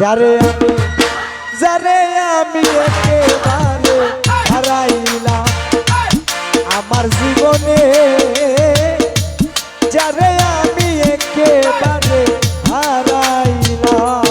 যারে আমি একেবারে হারাইলাম আমার জীবনে, যারে আমি একেবারে হারাইলাম।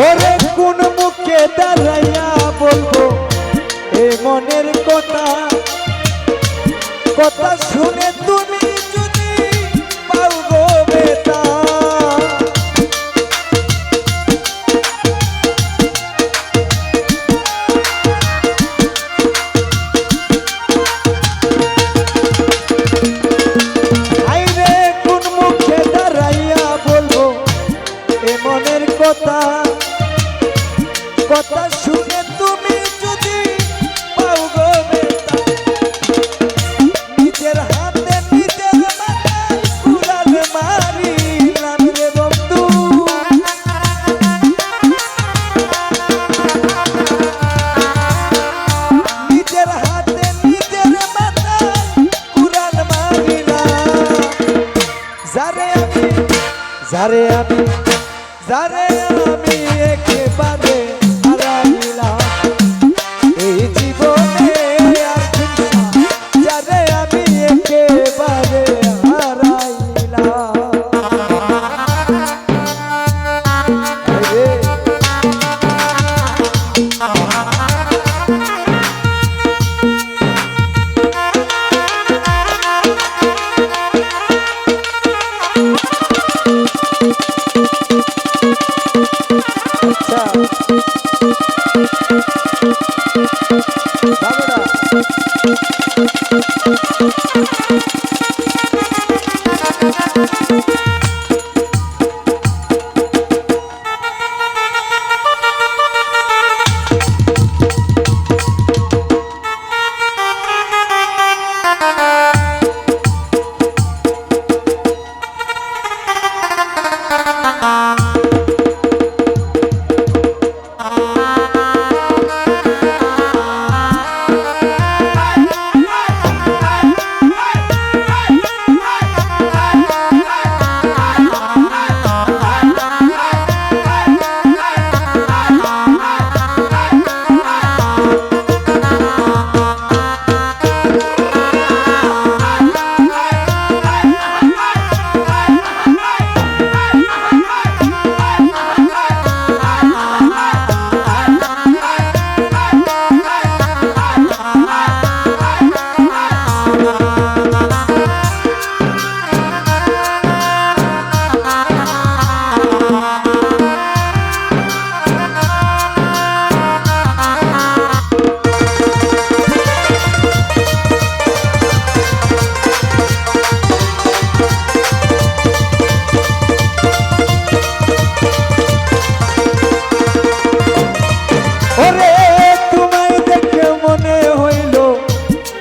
ওরে কোন মুখে দাঁড়াইয়া বলবো এ মনের কথা, কথা শুনে তুমি যদি পাও গো বেটা। আইরে কোন মুখে দাঁড়াইয়া বলবো এ মনের কথা, কথা শুনে তুমি যদি পাও গো বেটা। নিজের হাতে নিজের মাথায় কুড়াল মারিলাম রে বন্ধু, নিজের হাতে নিজের মাথায় কুড়াল মারিলাম। যারে আমি একেবারে হারাইলাম এই জীবনে, যারে আমি একেবারে হারাইলাম।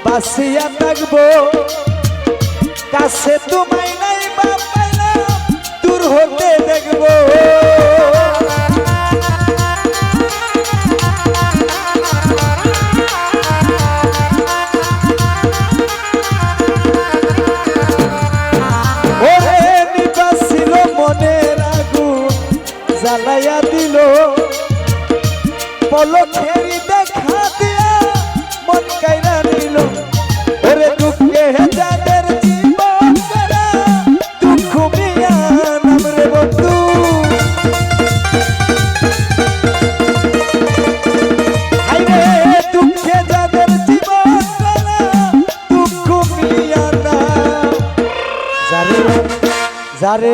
বাসিয়া থাকবো কাছে তোমায় নাই বাপাইলা দূর হতে দেখবো। ওরে নিবাসিল মনের আগুন জ্বালাইয়া দিল, পলকেরই দেখা দিয়া মন কাইরা নিল। ওরে দুঃখে যাদের জীবন করা দুঃখ মিয়া নাম রে বন্ধু, হাইরে দুঃখে যাদের জীবন করা দুঃখ মিয়া নাম। যারে